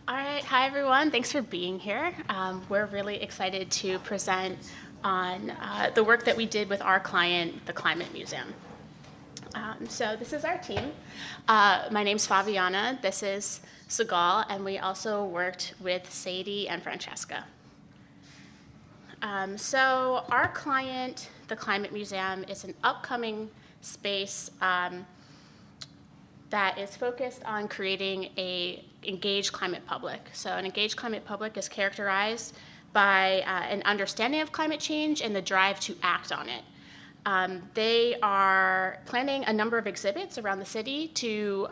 All right, hi everyone. Thanks for being here. We're really excited to present on the work that we did with our client, the Climate Museum. So this is our team. My name's Fabiana, this is Segal, and we also worked with Sadie and Francesca. So our client, the Climate Museum, is an upcoming space that is focused on creating a engaged climate public. So an engaged climate public is characterized by an understanding of climate change and the drive to act on it. They are planning a number of exhibits around the city to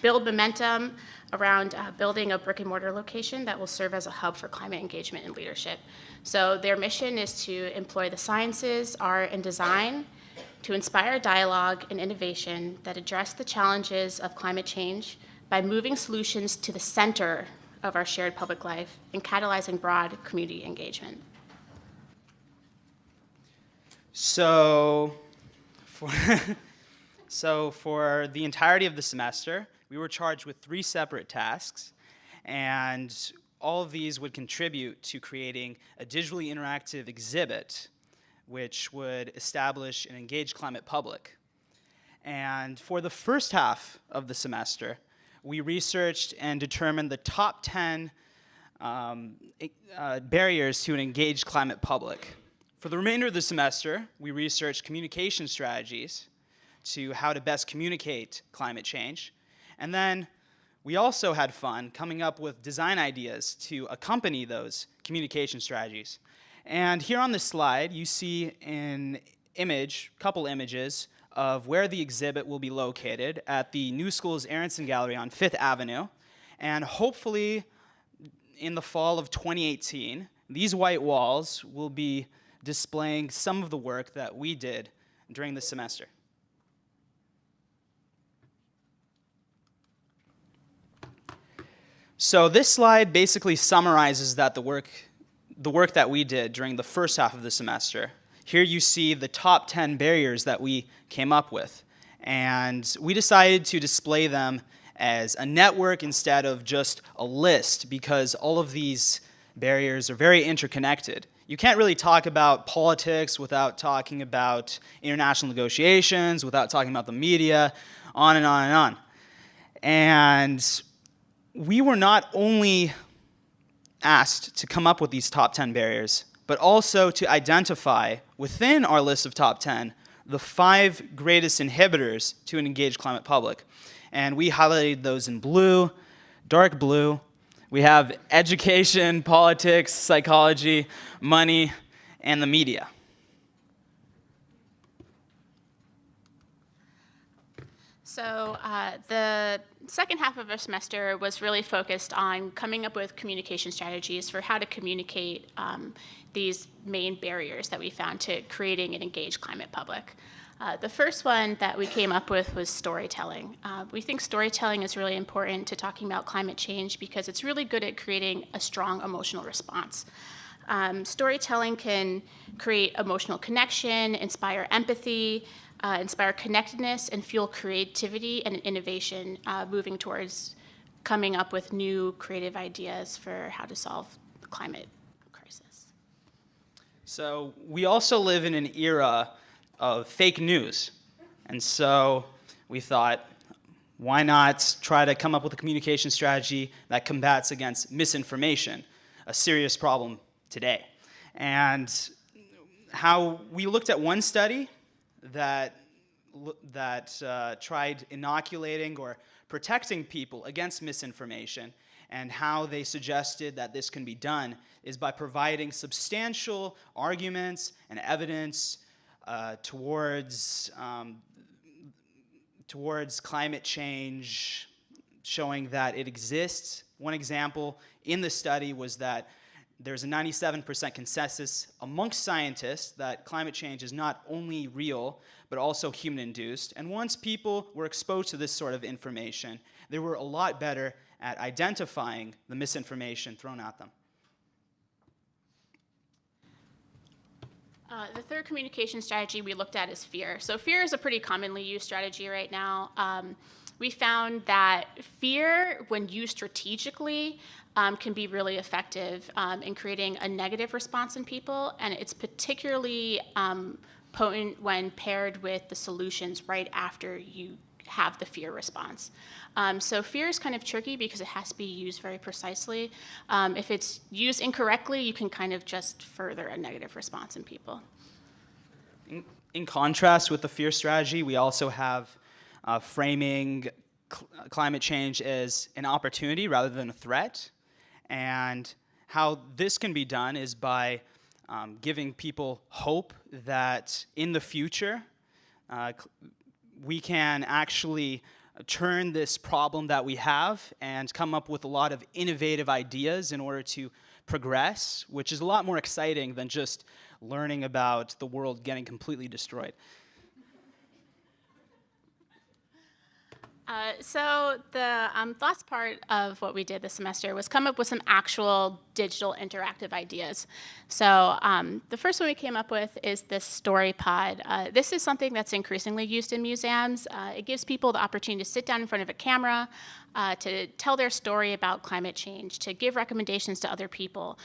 build momentum around building a brick and mortar location that will serve as a hub for climate engagement and leadership. So their mission is to employ the sciences, art, and design to inspire dialogue and innovation that address the challenges of climate change by moving solutions to the center of our shared public life and catalyzing broad community engagement. So for the entirety of the semester, we were charged with 3 separate tasks, and all of these would contribute to creating a digitally interactive exhibit which would establish an engaged climate public. And for the first half of the semester, we researched and determined the top 10 barriers to an engaged climate public. For the remainder of the semester, we researched communication strategies to how to best communicate climate change. And then we also had fun coming up with design ideas to accompany those communication strategies. And here on this slide, you see an image, couple images, of where the exhibit will be located at the New Schools Aronson Gallery on 5th Avenue. And hopefully, in the fall of 2018, these white walls will be displaying some of the work that we did during the semester. So this slide basically summarizes that the work that we did during the first half of the semester. Here you see the top 10 barriers that we came up with. And we decided to display them as a network instead of just a list, because all of these barriers are very interconnected. You can't really talk about politics without talking about international negotiations, without talking about the media, on and on and on. And we were not only asked to come up with these top 10 barriers, but also to identify within our list of top 10 the 5 greatest inhibitors to an engaged climate public. And we highlighted those in blue, dark blue. We have education, politics, psychology, money, and the media. So the second half of our semester was really focused on coming up with communication strategies for how to communicate these main barriers that we found to creating an engaged climate public. The first one that we came up with was storytelling. We think storytelling is really important to talking about climate change because it's really good at creating a strong emotional response. Storytelling can create emotional connection, inspire empathy, inspire connectedness, and fuel creativity and innovation, moving towards coming up with new creative ideas for how to solve the climate crisis. So we also live in an era of fake news. And so we thought, why not try to come up with a communication strategy that combats against misinformation, a serious problem today. And how we looked at one study that tried inoculating or protecting people against misinformation, and how they suggested that this can be done is by providing substantial arguments and evidence towards climate change, showing that it exists. One example in the study was that there's a 97% consensus amongst scientists that climate change is not only real, but also human-induced. And once people were exposed to this sort of information, they were a lot better at identifying the misinformation thrown at them. The third communication strategy we looked at is fear. So fear is a pretty commonly used strategy right now. we found that fear, when used strategically, can be really effective in creating a negative response in people, and it's particularly potent when paired with the solutions right after you have the fear response. So fear is kind of tricky because it has to be used very precisely. If it's used incorrectly, you can kind of just further a negative response in people. In contrast with the fear strategy, we also have framing climate change as an opportunity rather than a threat. And how this can be done is by giving people hope that in the future, we can actually turn this problem that we have and come up with a lot of innovative ideas in order to progress, which is a lot more exciting than just learning about the world getting completely destroyed. So the last part of what we did this semester was come up with some actual digital interactive ideas. So the first one we came up with is this story pod. This is something that's increasingly used in museums. It gives people the opportunity to sit down in front of a camera, to tell their story about climate change, to give recommendations to other people,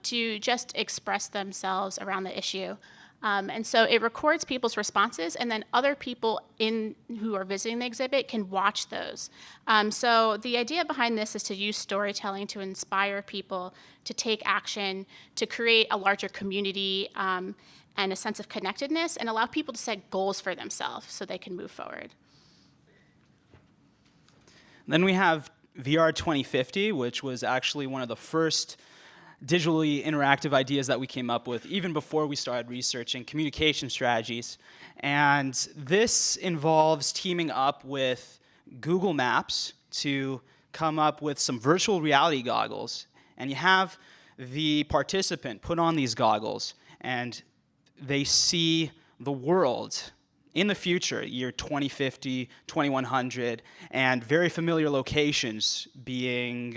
to just express themselves around the issue. And so it records people's responses, and then other people who are visiting the exhibit can watch those. So the idea behind this is to use storytelling to inspire people to take action, to create a larger community and a sense of connectedness, and allow people to set goals for themselves so they can move forward. Then we have VR 2050, which was actually one of the first digitally interactive ideas that we came up with even before we started researching communication strategies. And this involves teaming up with Google Maps to come up with some virtual reality goggles. And you have the participant put on these goggles and they see the world in the future, year 2050, 2100, and very familiar locations being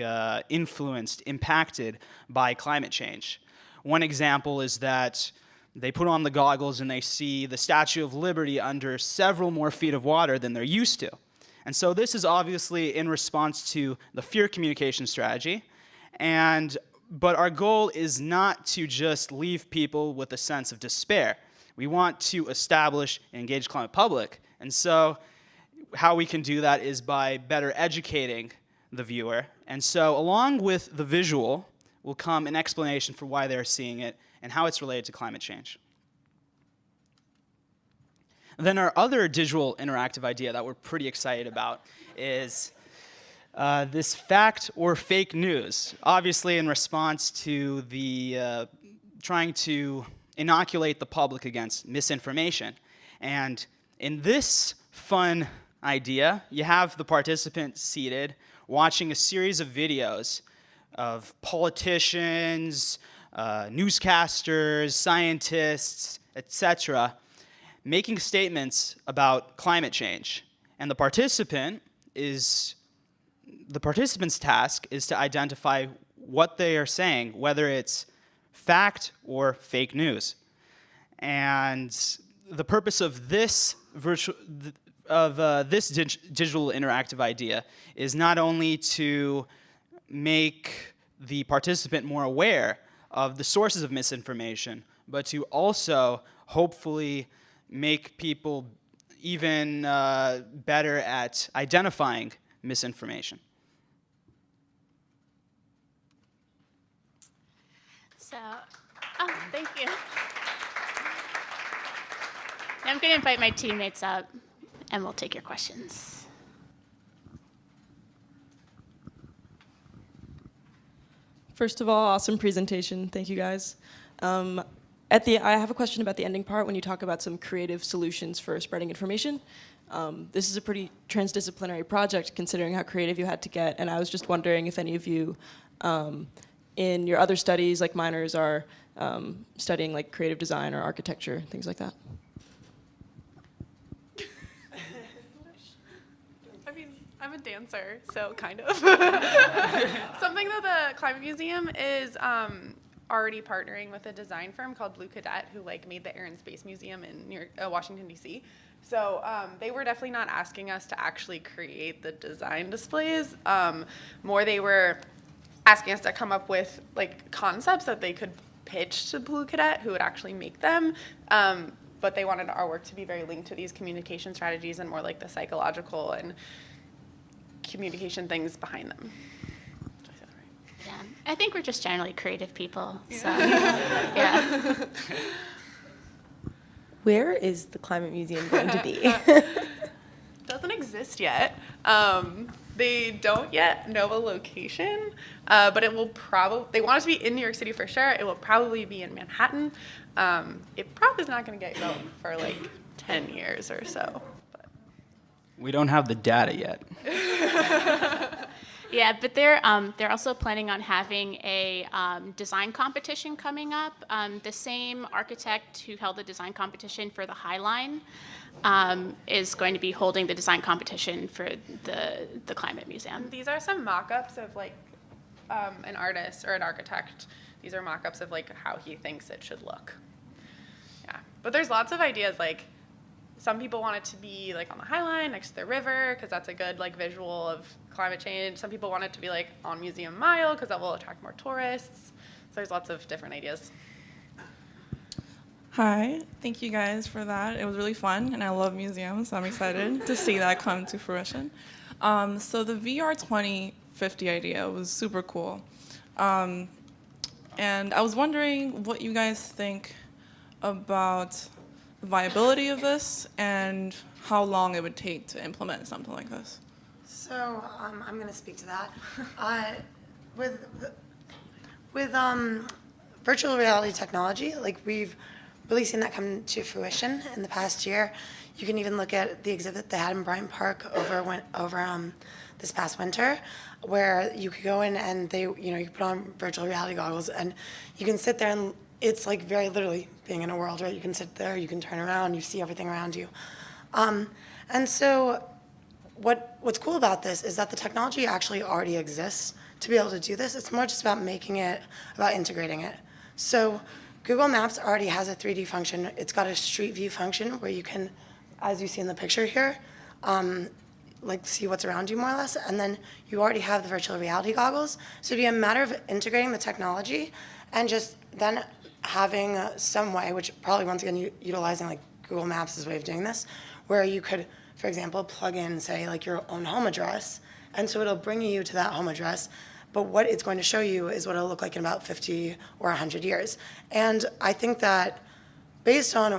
influenced, impacted by climate change. One example is that they put on the goggles and they see the Statue of Liberty under several more feet of water than they're used to. And so this is obviously in response to the fear communication strategy. But our goal is not to just leave people with a sense of despair. We want to establish an engaged climate public. And so how we can do that is by better educating the viewer. And so along with the visual will come an explanation for why they're seeing it and how it's related to climate change. And then our other digital interactive idea that we're pretty excited about is this fact or fake news, obviously in response to the trying to inoculate the public against misinformation. And in this fun idea, you have the participant seated watching a series of videos of politicians, newscasters, scientists, etc., making statements about climate change. And the participant's task is to identify what they are saying, whether it's fact or fake news. And the purpose of this digital interactive idea is not only to make the participant more aware of the sources of misinformation, but to also hopefully make people even better at identifying misinformation. So, thank you. Now I'm going to invite my teammates up, and we'll take your questions. First of all, awesome presentation. Thank you, guys. I have a question about the ending part when you talk about some creative solutions for spreading information. This is a pretty transdisciplinary project, considering how creative you had to get, and I was just wondering if any of you in your other studies, like minors, are studying like creative design or architecture, things like that? I mean, I'm a dancer, so kind of. Something that the Climate Museum is already partnering with a design firm called Blue Cadet, who like made the Air and Space Museum in Washington, D.C. So they were definitely not asking us to actually create the design displays. More they were asking us to come up with like concepts that they could pitch to Blue Cadet, who would actually make them. But they wanted our work to be very linked to these communication strategies and more like the psychological and communication things behind them. Yeah, I think we're just generally creative people. So, yeah. Where is the Climate Museum going to be? Doesn't exist yet. They don't yet know a location, but it will probably, they want us to be in New York City for sure. It will probably be in Manhattan. It probably is not going to get going for like 10 years or so. But. We don't have the data yet. Yeah, but they're also planning on having a design competition coming up. The same architect who held the design competition for the High Line is going to be holding the design competition for the Climate Museum. These are some mock-ups of like an artist or an architect. These are mock-ups of like how he thinks it should look. Yeah, but there's lots of ideas. Like some people want it to be like on the High Line next to the river because that's a good like visual of climate change. Some people want it to be like on Museum Mile because that will attract more tourists. So there's lots of different ideas. Hi, thank you guys for that. It was really fun, and I love museums, so I'm excited to see that come to fruition. So the VR 2050 idea was super cool. And I was wondering what you guys think about the viability of this and how long it would take to implement something like this. So I'm going to speak to that. With virtual reality technology, like we've really seen that come to fruition in the past year. You can even look at the exhibit they had in Bryant Park over this past winter, where you could go in and you put on virtual reality goggles and you can sit there and it's like very literally being in a world, right? You can sit there, you can turn around, you see everything around you. And so what's cool about this is that the technology actually already exists to be able to do this. It's more just about about integrating it. So Google Maps already has a 3D function. It's got a street view function where you can, as you see in the picture here, like see what's around you more or less. And then you already have the virtual reality goggles. So it'd be a matter of integrating the technology and just then having some way, which probably once again utilizing like Google Maps' way of doing this, where you could, for example, plug in, say, like your own home address, and so it'll bring you to that home address, but what it's going to show you is what it'll look like in about 50 or 100 years. And I think that based on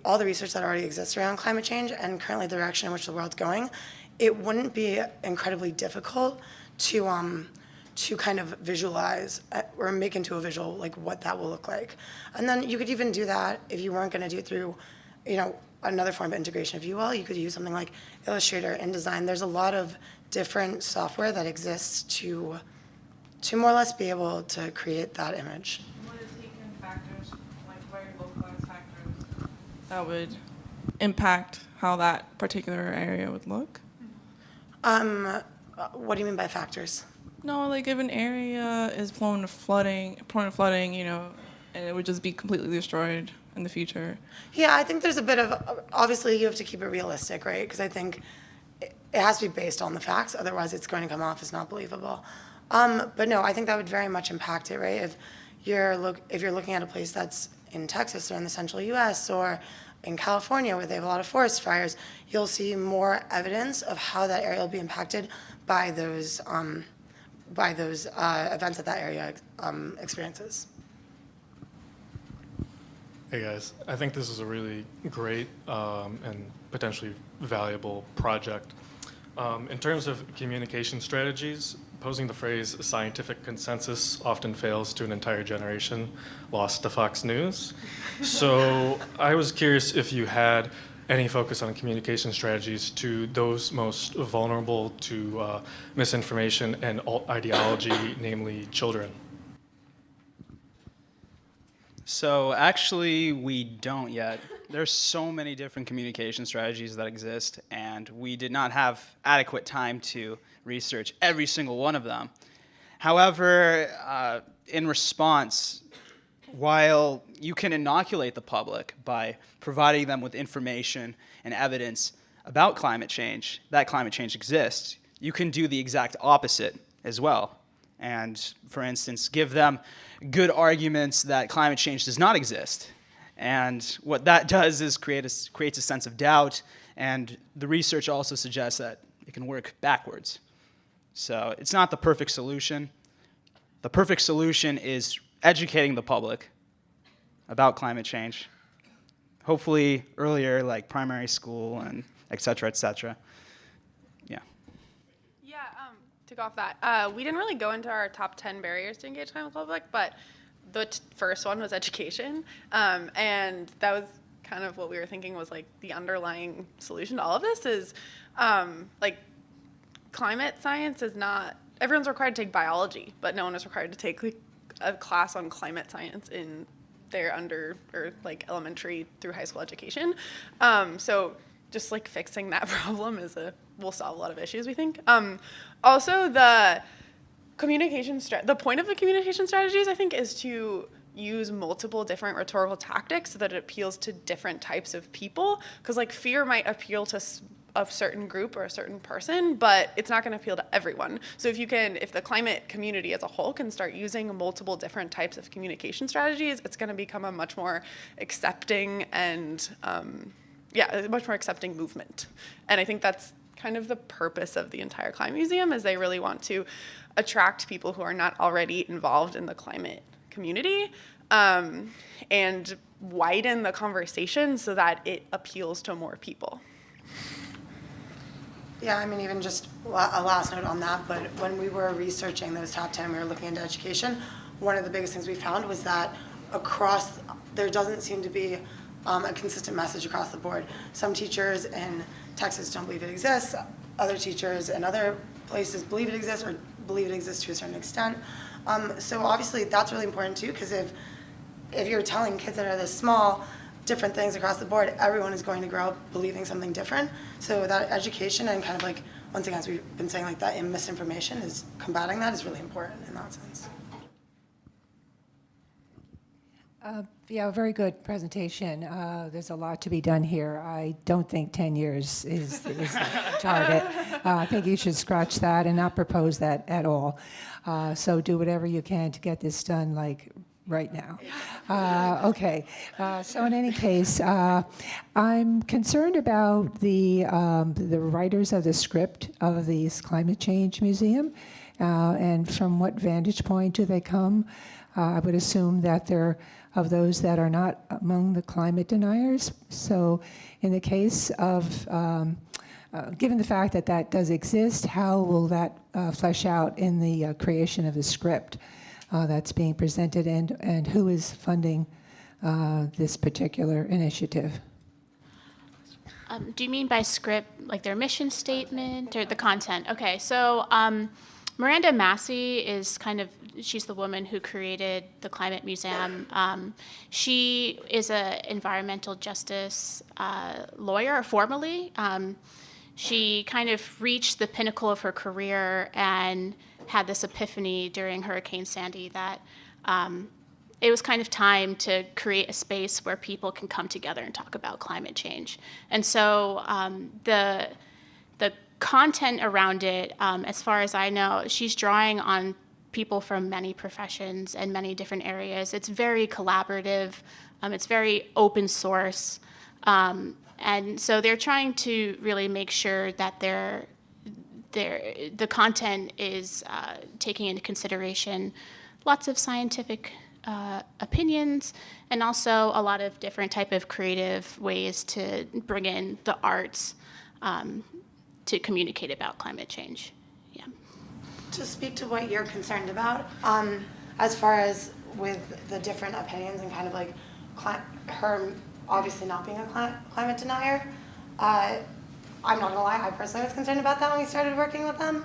all the research that already exists around climate change and currently the direction in which the world's going, it wouldn't be incredibly difficult to kind of visualize or make into a visual like what that will look like. And then you could even do that if you weren't going to do it through, another form of integration, if you will. You could use something like Illustrator, InDesign. There's a lot of different software that exists to more or less be able to create that image. Would it take in factors, like very localized factors, that would impact how that particular area would look? What do you mean by factors? No, like if an area is prone to flooding, and it would just be completely destroyed in the future. Yeah, I think there's a bit of, obviously you have to keep it realistic, right? Because I think it has to be based on the facts, otherwise it's going to come off as not believable. But no, I think that would very much impact it, right? If you're looking at a place that's in Texas or in the central US or in California where they have a lot of forest fires, you'll see more evidence of how that area will be impacted by those events that area experiences. Hey guys, I think this is a really great and potentially valuable project. In terms of communication strategies, posing the phrase scientific consensus often fails to an entire generation lost to Fox News. So I was curious if you had any focus on communication strategies to those most vulnerable to misinformation and alt ideology, namely children. So actually, we don't yet. There's so many different communication strategies that exist, and we did not have adequate time to research every single one of them. However, in response, while you can inoculate the public by providing them with information and evidence about climate change, that climate change exists, you can do the exact opposite as well. And, for instance, give them good arguments that climate change does not exist. And what that does is creates a sense of doubt, and the research also suggests that it can work backwards. So it's not the perfect solution. The perfect solution is educating the public about climate change, hopefully earlier, like primary school and et cetera, et cetera. Yeah. Yeah, to go off that, we didn't really go into our top 10 barriers to engage climate public, but the first one was education, and that was kind of what we were thinking was like the underlying solution to all of this is like climate science is not, everyone's required to take biology, but no one is required to take like a class on climate science in their under or like elementary through high school education. So just like fixing that problem will solve a lot of issues, we think. Also the the point of the communication strategies, I think, is to use multiple different rhetorical tactics so that it appeals to different types of people. Because like fear might appeal to a certain group or a certain person, but it's not going to appeal to everyone. So if the climate community as a whole can start using multiple different types of communication strategies, it's going to become a much more accepting and a much more accepting movement. And I think that's kind of the purpose of the entire Climate Museum, is they really want to attract people who are not already involved in the climate community, and widen the conversation so that it appeals to more people. Yeah, I mean, even just a last note on that, but when we were researching those top 10, we were looking into education, one of the biggest things we found was that there doesn't seem to be a consistent message across the board. Some teachers in Texas don't believe it exists, other teachers in other places believe it exists or believe it exists to a certain extent. So obviously that's really important too, because if you're telling kids that are this small different things across the board, everyone is going to grow up believing something different. So that education and kind of like, once again, as we've been saying, like that misinformation is combating that is really important in that sense. Yeah, a very good presentation. There's a lot to be done here. I don't think 10 years is the target. I think you should scratch that and not propose that at all. So do whatever you can to get this done, like right now. Okay. So in any case, I'm concerned about the writers of the script of the Climate Change Museum, and from what vantage point do they come? I would assume that they're of those that are not among the climate deniers. So in the case of, given the fact that that does exist, how will that flesh out in the creation of the script that's being presented, and who is funding this particular initiative? Do you mean by script, like their mission statement or the content? Okay, so Miranda Massey is she's the woman who created the Climate Museum. She is an environmental justice lawyer, formally. She kind of reached the pinnacle of her career and had this epiphany during Hurricane Sandy that it was kind of time to create a space where people can come together and talk about climate change. And so the content around it, as far as I know, she's drawing on people from many professions and many different areas. It's very collaborative. It's very open source. And so they're trying to really make sure that the content is taking into consideration lots of scientific opinions, and also a lot of different type of creative ways to bring in the arts to communicate about climate change. Yeah. To speak to what you're concerned about, as far as with the different opinions and kind of like her obviously not being a climate denier, I'm not gonna lie, I personally was concerned about that when we started working with them.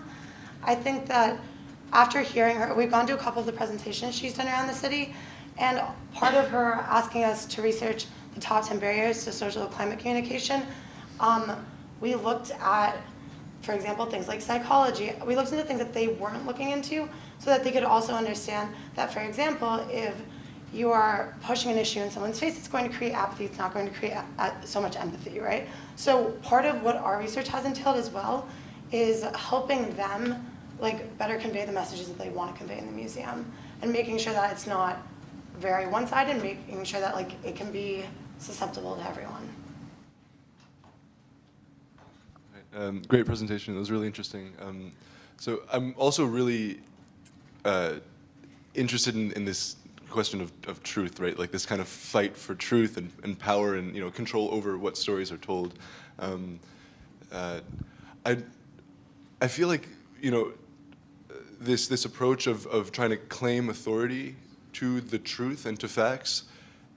I think that after hearing her, we've gone to a couple of the presentations she's done around the city, and part of her asking us to research the top 10 barriers to social climate communication, we looked at, for example, things like psychology. We looked into things that they weren't looking into so that they could also understand that, for example, if you are pushing an issue in someone's face, it's going to create apathy. It's not going to create so much empathy, right? So part of what our research has entailed as well is helping them like better convey the messages that they want to convey in the museum, and making sure that it's not very one-sided, making sure that like it can be susceptible to everyone. Great presentation. It was really interesting. So I'm also really interested in this question of truth, right? Like this kind of fight for truth and power and control over what stories are told. I feel like this approach of trying to claim authority to the truth and to facts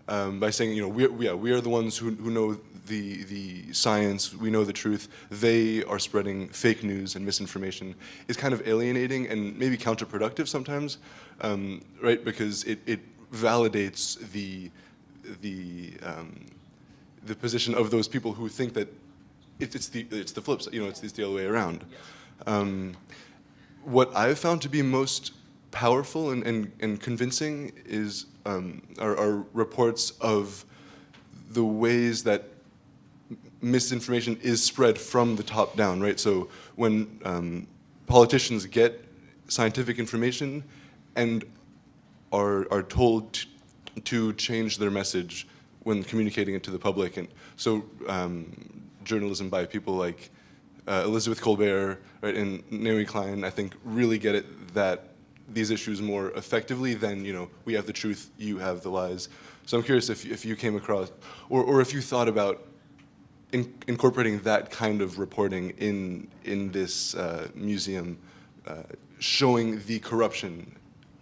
by saying we are the ones who know the science, we know the truth, they are spreading fake news and misinformation, is kind of alienating and maybe counterproductive sometimes, right? Because it validates the position of those people who think that it's the flip side, it's the other way around. What I've found to be most powerful and convincing is are reports of the ways that misinformation is spread from the top down, right? So when politicians get scientific information and are told to change their message when communicating it to the public, and so journalism by people like Elizabeth Colbert, right, and Naomi Klein, I think really get it that these issues more effectively than we have the truth, you have the lies. So I'm curious if you came across, or if you thought about incorporating that kind of reporting in this museum, showing the corruption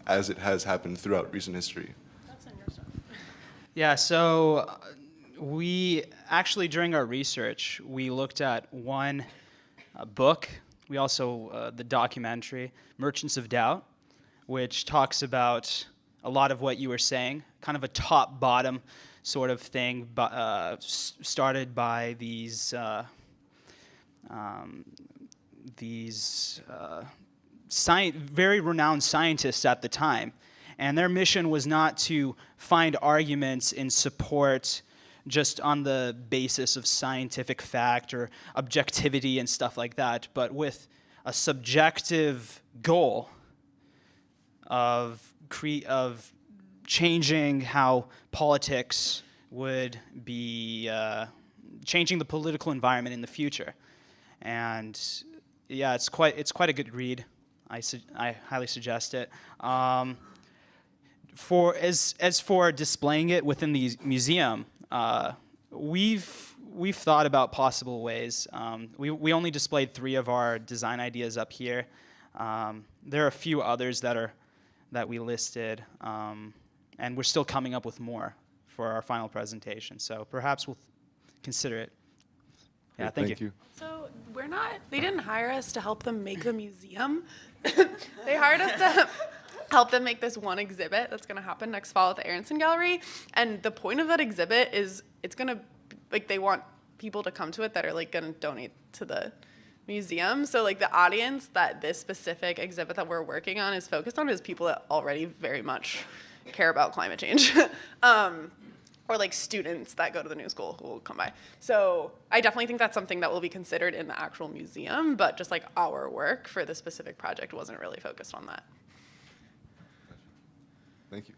as it has happened throughout recent history. That's in your stuff. Yeah, so we actually, during our research, we looked at one book. We also, the documentary, Merchants of Doubt, which talks about a lot of what you were saying, kind of a top-bottom sort of thing, started by these very renowned scientists at the time. And their mission was not to find arguments in support just on the basis of scientific fact or objectivity and stuff like that, but with a subjective goal of changing how politics would be, changing the political environment in the future. And yeah, it's quite a good read. I highly suggest it. As for displaying it within the museum, we've thought about possible ways. We only displayed 3 of our design ideas up here. There are a few others that we listed, and we're still coming up with more for our final presentation. So perhaps we'll consider it. Yeah, thank you. So they didn't hire us to help them make the museum. They hired us to help them make this one exhibit that's going to happen next fall at the Aronson Gallery. And the point of that exhibit is it's going to, they want people to come to it that are going to donate to the museum. So the audience that this specific exhibit that we're working on is focused on is people that already very much care about climate change. Or students that go to the new school who will come by. So I definitely think that's something that will be considered in the actual museum, but just our work for this specific project wasn't really focused on that. Thank you.